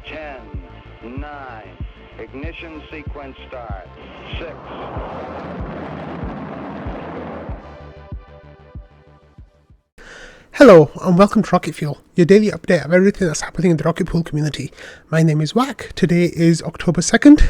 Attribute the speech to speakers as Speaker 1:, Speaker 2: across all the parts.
Speaker 1: 10, 9, ignition sequence start, 6.
Speaker 2: Hello and welcome to Rocket Fuel, your daily update of everything that's happening in the Rocket Pool community. My name is Wack. Today is October 2nd.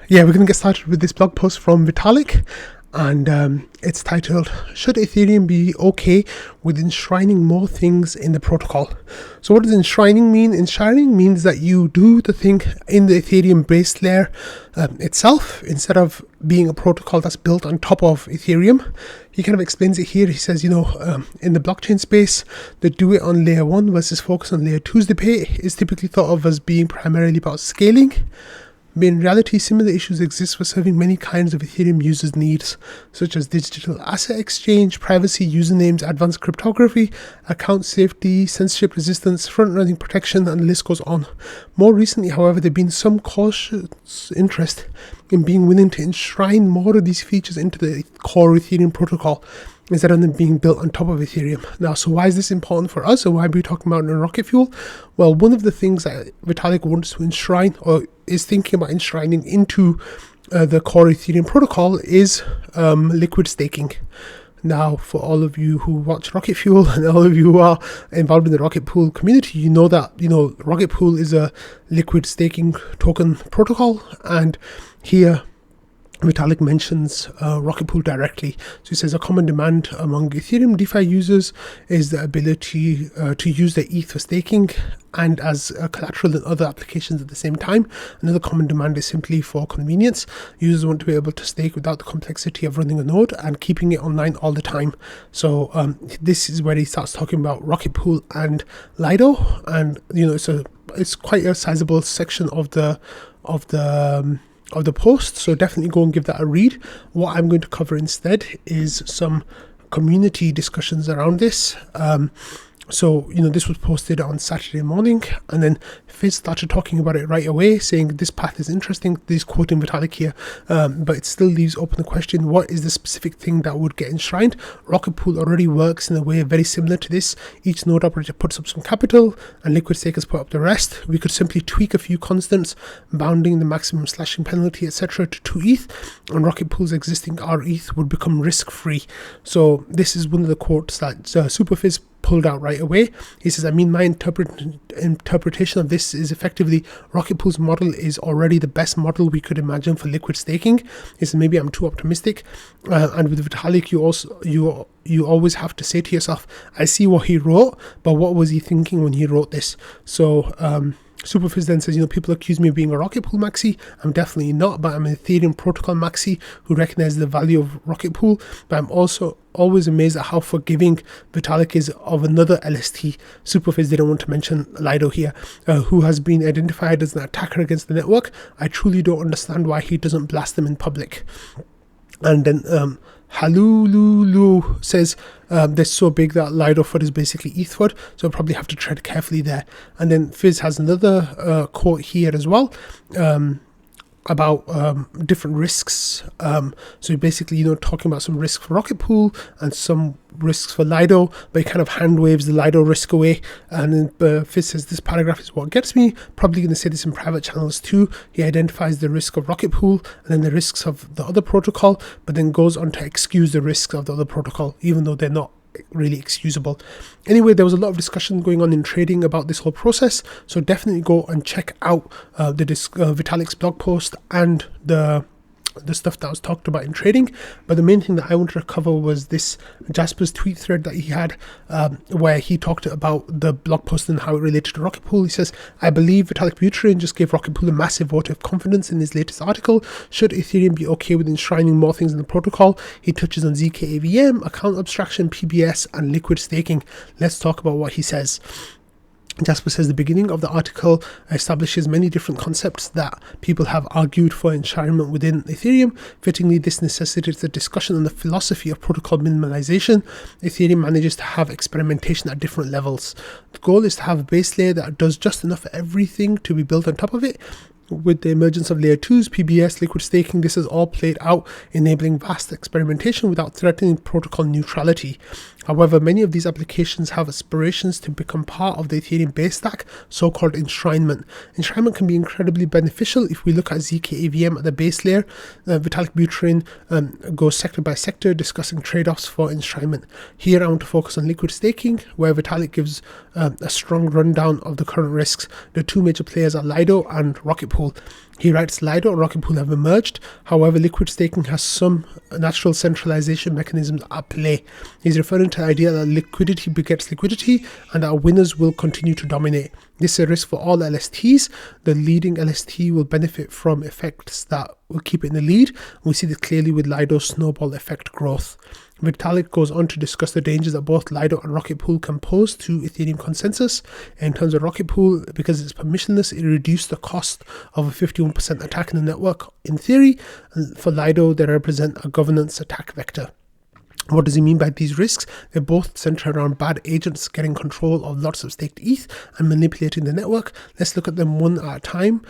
Speaker 2: Yeah, we're going to get started with this blog post from Vitalik. And it's titled, Should Ethereum be okay with enshrining more things in the protocol? So what does enshrining mean? Enshrining means that you do the thing in the Ethereum base layer itself, instead of being a protocol that's built on top of Ethereum. He kind of explains it here. He says, in the blockchain space, they do it on layer 1 versus focus on layer 2's debate is typically thought of as being primarily about scaling. But in reality, similar issues exist for serving many kinds of Ethereum users' needs, such as digital asset exchange, privacy, usernames, advanced cryptography, account safety, censorship resistance, front-running protection, and the list goes on. More recently, however, there has been some cautious interest in being willing to enshrine more of these features into the core Ethereum protocol, instead of them being built on top of Ethereum. Now, so why is this important for us, and why are we talking about it in Rocket Fuel? Well, one of the things that Vitalik wants to enshrine, or is thinking about enshrining into the core Ethereum protocol, is liquid staking. Now, for all of you who watch Rocket Fuel and all of you who are involved in the Rocket Pool community, you know that Rocket Pool is a liquid staking token protocol, and here Vitalik mentions Rocket Pool directly. So he says a common demand among Ethereum DeFi users is the ability to use the ETH for staking and as collateral in other applications at the same time. Another common demand is simply for convenience. Users want to be able to stake without the complexity of running a node and keeping it online all the time. So this is where he starts talking about Rocket Pool and Lido, and it's quite a sizable section of the post, so definitely go and give that a read. What I'm going to cover instead is some community discussions around this. This was posted on Saturday morning, and then Fizz started talking about it right away, saying this path is interesting. He's quoting Vitalik here, but it still leaves open the question, what is the specific thing that would get enshrined? Rocket Pool already works in a way very similar to this. Each node operator puts up some capital, and liquid stakers put up the rest. We could simply tweak a few constants, bounding the maximum slashing penalty, etc. to 2 ETH, and Rocket Pool's existing RETH would become risk-free. So this is one of the quotes that Superfizz pulled out right away. He says, my interpretation of this is effectively Rocket Pool's model is already the best model we could imagine for liquid staking. He says, maybe I'm too optimistic. And with Vitalik, you always have to say to yourself, I see what he wrote, but what was he thinking when he wrote this? So Superfizz then says, people accuse me of being a Rocket Pool maxi. I'm definitely not, but I'm an Ethereum protocol maxi who recognizes the value of Rocket Pool. But I'm also always amazed at how forgiving Vitalik is of another LST. Superfizz didn't want to mention Lido here, who has been identified as an attacker against the network. I truly don't understand why he doesn't blast them in public. And then Halululu says, they're so big that Lido FUD is basically ETH FUD, so I'll probably have to tread carefully there. And then Fizz has another quote here as well, about different risks. So basically, talking about some risk for Rocket Pool and some risks for Lido, but he kind of hand waves the Lido risk away. And then Fizz says, this paragraph is what gets me. Probably going to say this in private channels too. He identifies the risk of Rocket Pool and then the risks of the other protocol, but then goes on to excuse the risks of the other protocol, even though they're not really excusable. Anyway, there was a lot of discussion going on in trading about this whole process, so definitely go and check out Vitalik's blog post and the stuff that was talked about in trading. But the main thing that I wanted to cover was this Jasper's tweet thread that he had, where he talked about the blog post and how it related to Rocket Pool. He says, I believe Vitalik Buterin just gave Rocket Pool a massive vote of confidence in his latest article. Should Ethereum be okay with enshrining more things in the protocol? He touches on ZK AVM, account abstraction, PBS, and liquid staking. Let's talk about what he says. Jasper says the beginning of the article establishes many different concepts that people have argued for enshrinement within Ethereum. Fittingly, this necessitates a discussion on the philosophy of protocol minimalization. Ethereum manages to have experimentation at different levels. The goal is to have a base layer that does just enough of everything to be built on top of it, With the emergence of layer 2s, PBS, liquid staking, this has all played out, enabling vast experimentation without threatening protocol neutrality. However, many of these applications have aspirations to become part of the Ethereum base stack, so-called enshrinement. Enshrinement can be incredibly beneficial if we look at ZK AVM at the base layer. Vitalik Buterin goes sector by sector discussing trade-offs for enshrinement. Here I want to focus on liquid staking, where Vitalik gives a strong rundown of the current risks. The two major players are Lido and Rocket Pool. He writes Lido and Rocket Pool have emerged. However, liquid staking has some natural centralization mechanisms at play. He's referring to the idea that liquidity begets liquidity and that winners will continue to dominate. This is a risk for all LSTs. The leading LST will benefit from effects that will keep it in the lead. We see this clearly with Lido's snowball effect growth. Vitalik goes on to discuss the dangers that both Lido and Rocket Pool can pose to Ethereum consensus. In terms of Rocket Pool, because it's permissionless, it reduced the cost of a 51% attack in the network in theory. And for Lido, they represent a governance attack vector. What does he mean by these risks? They both center around bad agents getting control of lots of staked ETH and manipulating the network. Let's look at them one at a time,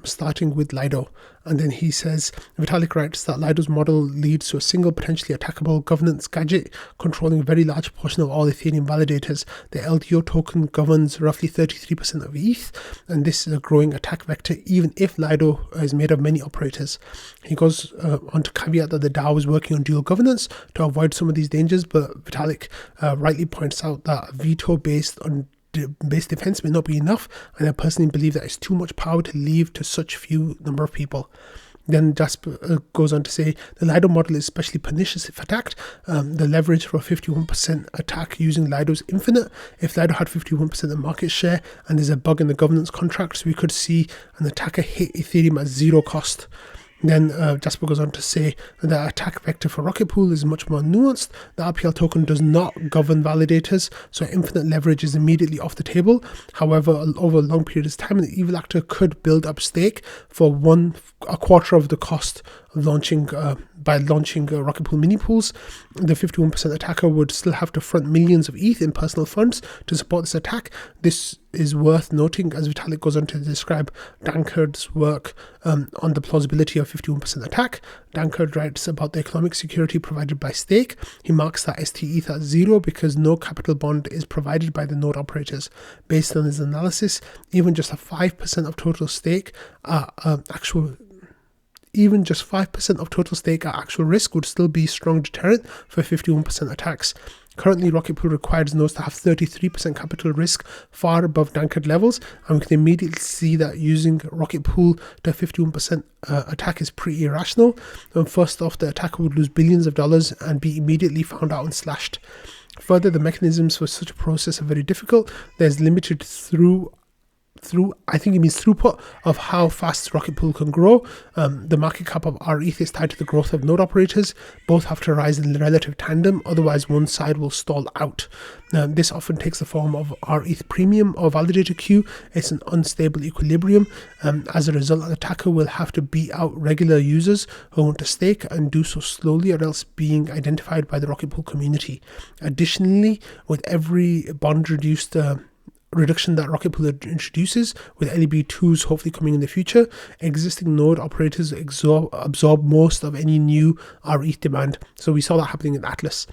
Speaker 2: starting with Lido. And then he says, Vitalik writes that Lido's model leads to a single potentially attackable governance gadget controlling a very large portion of all Ethereum validators. The LDO token governs roughly 33% of ETH, and this is a growing attack vector even if Lido is made of many operators. He goes on to caveat that the DAO is working on dual governance to avoid some of these dangers, but Vitalik rightly points out that a veto based on base defense may not be enough, and I personally believe that it's too much power to leave to such few number of people. Then Jasper goes on to say the Lido model is especially pernicious if attacked. The leverage for a 51% attack using Lido is infinite. If Lido had 51% of market share and there's a bug in the governance contracts, we could see an attacker hit Ethereum at zero cost. Then Jasper goes on to say the attack vector for Rocket Pool is much more nuanced. The RPL token does not govern validators, so infinite leverage is immediately off the table. However, over a long period of time, the evil actor could build up stake for a quarter of the cost of launching Rocket Pool mini pools. The 51% attacker would still have to front millions of ETH in personal funds to support this attack. This is worth noting as Vitalik goes on to describe Dankard's work on the plausibility of 51% attack. Dankard writes about the economic security provided by stake. He marks that STETH at zero because no capital bond is provided by the node operators. Based on his analysis, even just 5% of total stake even just 5% of total stake at actual risk would still be a strong deterrent for 51% attacks. Currently, Rocket Pool requires nodes to have 33% capital risk, far above Dankard levels, and we can immediately see that using Rocket Pool to 51% attack is pretty irrational. First off, the attacker would lose billions of dollars and be immediately found out and slashed. Further, the mechanisms for such a process are very difficult. There's limited throughput of how fast Rocket Pool can grow. The market cap of RETH is tied to the growth of node operators. Both have to rise in relative tandem, otherwise one side will stall out. This often takes the form of RETH premium or validator queue. It's an unstable equilibrium. As a result, an attacker will have to beat out regular users who want to stake and do so slowly or else being identified by the Rocket Pool community. Additionally, with every bond reduction that Rocket Pool introduces, with LEB2s hopefully coming in the future, existing node operators absorb most of any new RETH demand. So we saw that happening in Atlas.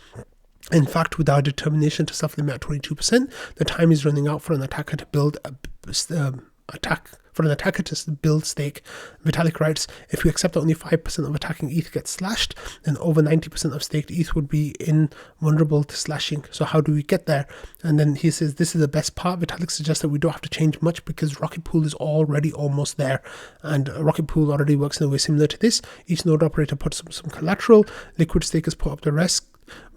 Speaker 2: In fact, with our determination to self-limit at 22%, the time is running out for an attacker to build build stake. Vitalik writes, if we accept that only 5% of attacking ETH gets slashed, then over 90% of staked ETH would be invulnerable to slashing. So how do we get there? And then he says, this is the best part. Vitalik suggests that we don't have to change much because Rocket Pool is already almost there. And Rocket Pool already works in a way similar to this. Each node operator puts up some collateral, liquid stakers put up the rest.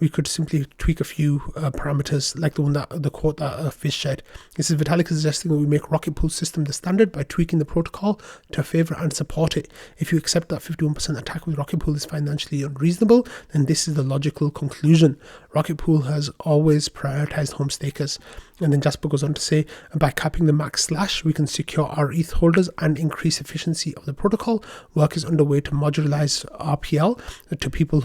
Speaker 2: We could simply tweak a few parameters like the quote that Fish shared. This is Vitalik is suggesting that we make Rocket Pool system the standard by tweaking the protocol to favor and support it. If you accept that 51% attack with Rocket Pool is financially unreasonable, then this is the logical conclusion. Rocket Pool has always prioritized home stakers. And then Jasper goes on to say, by capping the max slash, we can secure our ETH holders and increase efficiency of the protocol. Work is underway to modularize RPL to people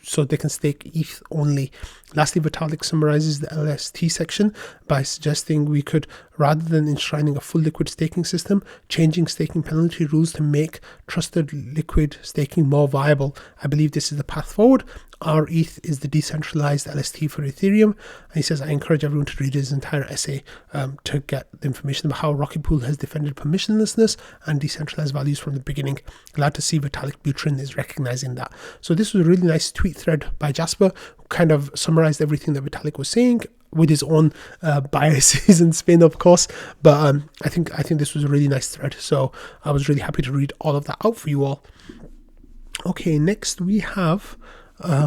Speaker 2: so they can stake ETH only. Lastly, Vitalik summarizes the LST section by suggesting we could rather than enshrining a full liquid staking system, changing staking penalty rules to make trusted liquid staking more viable. I believe this is the path forward. Our ETH is the decentralized LST for Ethereum. And he says, I encourage everyone to read his entire essay to get the information about how Rocket Pool has defended permissionlessness and decentralized values from the beginning. Glad to see Vitalik Buterin is recognizing that. So this was a really nice tweet thread by Jasper, who kind of summarized everything that Vitalik was saying with his own biases and spin, of course. But I think this was a really nice thread. So I was really happy to read all of that out for you all. Okay, next we have a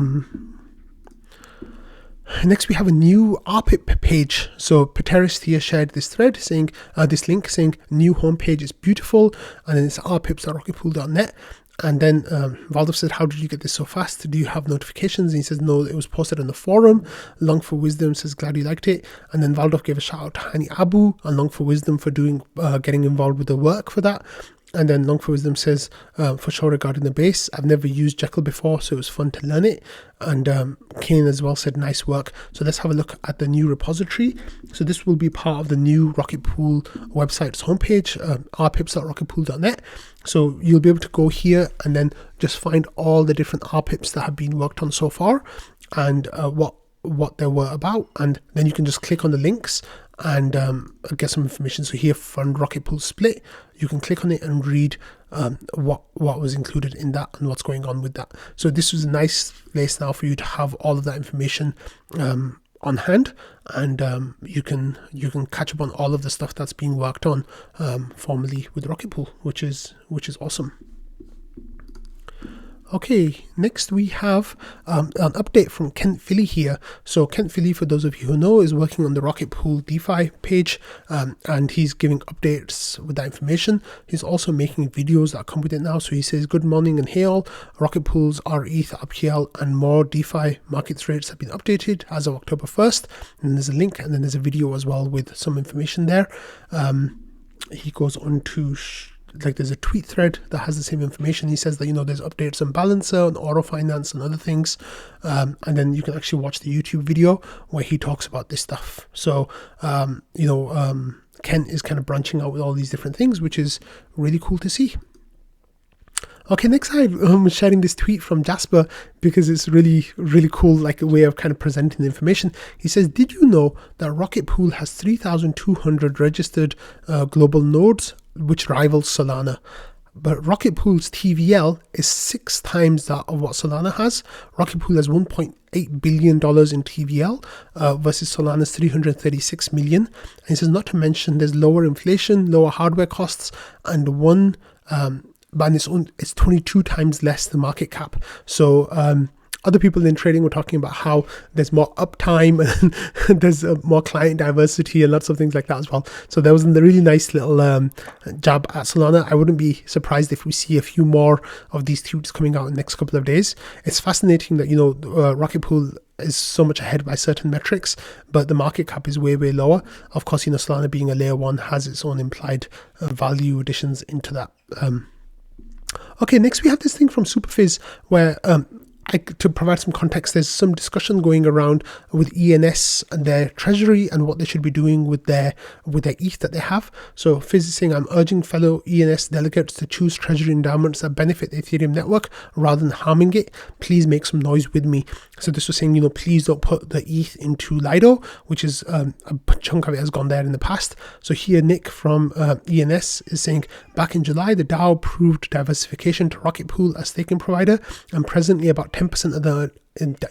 Speaker 2: new RPIP page. So Pateris here shared this thread saying, this link saying new homepage is beautiful, and then it's rpips.rocketpool.net. And then Valdov said, how did you get this so fast? Do you have notifications? And he says, no, it was posted on the forum. Long for Wisdom says, glad you liked it. And then Valdov gave a shout out to Hani Abu and Long for Wisdom for getting involved with the work for that. And then Long for Wisdom says, for sure regarding the base, I've never used Jekyll before, so it was fun to learn it. And Kane as well said, nice work. So let's have a look at the new repository. So this will be part of the new Rocket Pool website's homepage, rpips.rocketpool.net. So you'll be able to go here and then just find all the different RPIPs that have been worked on so far and what they were about. And then you can just click on the links and get some information. So here, Fund Rocket Pool Split, you can click on it and read what was included in that and what's going on with that. So this was a nice place now for you to have all of that information on hand, and you can catch up on all of the stuff that's being worked on formally with Rocket Pool, which is awesome. Okay, next we have an update from Kent Philly here. So Kent Philly, for those of you who know, is working on the Rocket Pool DeFi page, and he's giving updates with that information. He's also making videos that come with it now. So he says, good morning and hey all, Rocket Pool's RETH, RPL and more DeFi markets rates have been updated as of October 1st. And there's a link and then there's a video as well with some information there. He goes on to there's a tweet thread that has the same information. He says that, there's updates on Balancer, on Auto Finance and other things. And then you can actually watch the YouTube video where he talks about this stuff. So, Ken is kind of branching out with all these different things, which is really cool to see. Okay, next I'm sharing this tweet from Jasper because it's really, really cool, like a way of kind of presenting the information. He says, did you know that Rocket Pool has 3,200 registered global nodes, which rivals Solana? But Rocket Pool's TVL is 6 times that of what Solana has. Rocket Pool has $1.8 billion in TVL versus Solana's $336 million. And he says, not to mention there's lower inflation, lower hardware costs, and but it's 22 times less the market cap. So other people in trading were talking about how there's more uptime and there's more client diversity and lots of things like that as well. So there was a really nice little jab at Solana. I wouldn't be surprised if we see a few more of these tweets coming out in the next couple of days. It's fascinating that, Rocket Pool is so much ahead by certain metrics, but the market cap is way, way lower. Of course, Solana being a layer 1 has its own implied value additions into that. Okay, next we have this thing from Superfizz where to provide some context, there's some discussion going around with ENS and their treasury and what they should be doing with their ETH that they have. So Fizz is saying, I'm urging fellow ENS delegates to choose treasury endowments that benefit the Ethereum network rather than harming it. Please make some noise with me. So this was saying, please don't put the ETH into Lido, which is a chunk of it has gone there in the past. So here Nick from ENS is saying, back in July, the DAO proved diversification to Rocket Pool as staking provider, and presently about 10% of the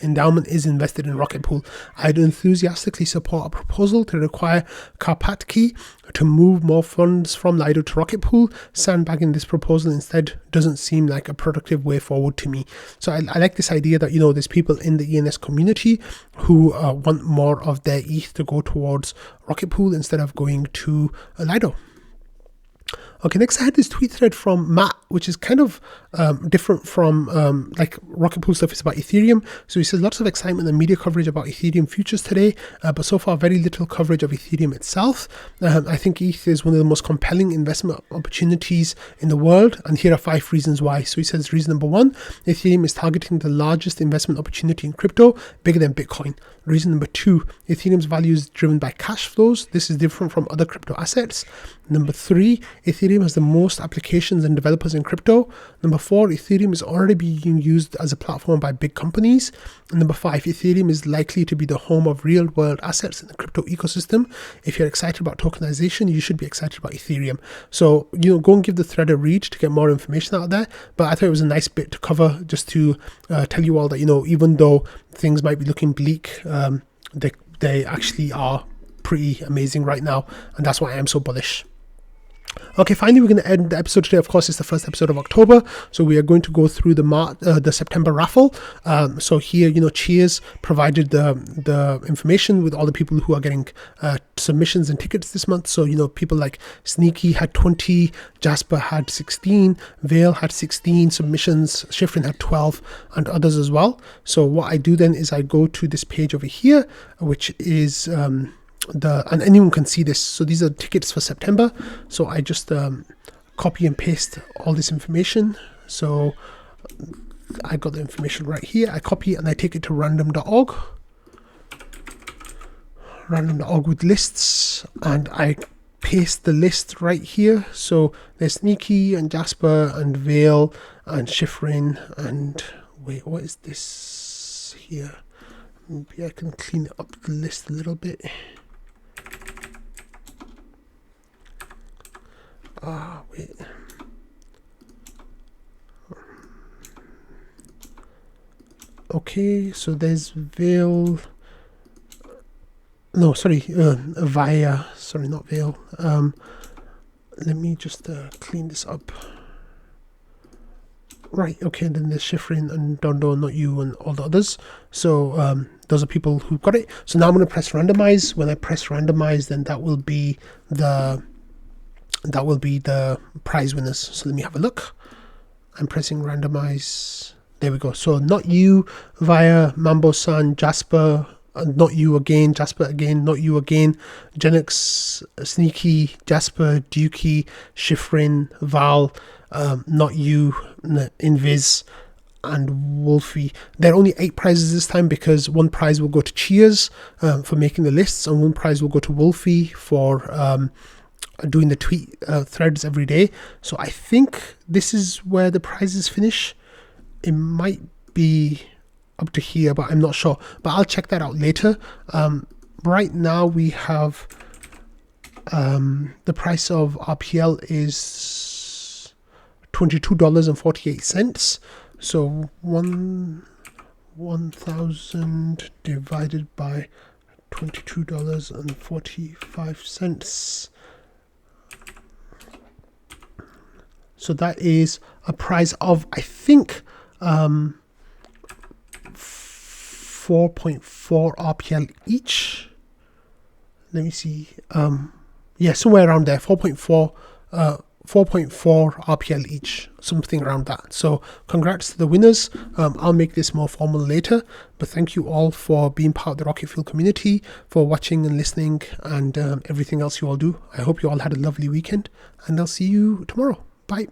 Speaker 2: endowment is invested in Rocket Pool. I'd enthusiastically support a proposal to require Karpathy to move more funds from Lido to Rocket Pool. Sandbagging this proposal instead doesn't seem like a productive way forward to me. So I like this idea that, there's people in the ENS community who want more of their ETH to go towards Rocket Pool instead of going to Lido. Okay, next I had this tweet thread from Matt, which is kind of different from like Rocket Pool stuff. It's about Ethereum. So he says lots of excitement and media coverage about Ethereum futures today, but so far very little coverage of Ethereum itself. I think ETH is one of the most compelling investment opportunities in the world, and here are 5 reasons why. So he says reason number 1, Ethereum is targeting the largest investment opportunity in crypto, bigger than Bitcoin. Reason number 2, Ethereum's value is driven by cash flows. This is different from other crypto assets. Number 3, Ethereum has the most applications and developers in crypto. Number 4, Ethereum is already being used as a platform by big companies. And number 5, Ethereum is likely to be the home of real world assets in the crypto ecosystem. If you're excited about tokenization, you should be excited about Ethereum. So, go and give the thread a read to get more information out there. But I thought it was a nice bit to cover, just to tell you all that, even though things might be looking bleak, they actually are pretty amazing right now. And that's why I am so bullish. Okay, finally, we're going to end the episode today. Of course, it's the first episode of October, so we are going to go through the September raffle. So here, Cheers provided the information with all the people who are getting submissions and tickets this month. So, people like Sneaky had 20, Jasper had 16, Vale had 16 submissions, Shifrin had 12, and others as well. So what I do then is I go to this page over here, which is... and anyone can see this. So these are tickets for September. So I just copy and paste all this information. So I got the information right here. I copy and I take it to random.org with lists, and I paste the list right here. So there's Sneaky and Jasper and Vale and Shifrin and wait, what is this here? Maybe I can clean up the list a little bit. Wait. Okay, so there's Vale. No, sorry, Via. Sorry, not Vale. Let me just clean this up. Right, okay, then there's Shifrin and Dondo, Not You, and all the others. So those are people who got it. So now I'm going to press randomize. When I press randomize, then that will be the prize winners. So let me have a look. I'm pressing randomize. There we go. So Not You, Via, Mambo-san, Jasper, Not You again, Jasper again, Not You again, Genix, Sneaky, Jasper, Dukey, Shifrin, Val, Not You, Invis, and Wolfie. There are only 8 prizes this time, because one prize will go to Cheers for making the lists, and one prize will go to Wolfie for doing the tweet threads every day. So I think this is where the prizes finish. It might be up to here, but I'm not sure, but I'll check that out later. Right now we have the price of RPL is $22.48. So 1,000 divided by $22.45. So that is a price of, I think, 4.4 RPL each. Let me see. Yeah, somewhere around there. 4.4 RPL each, something around that. So congrats to the winners. I'll make this more formal later, but thank you all for being part of the Rocket Fuel community, for watching and listening, and everything else you all do. I hope you all had a lovely weekend, and I'll see you tomorrow. Bye.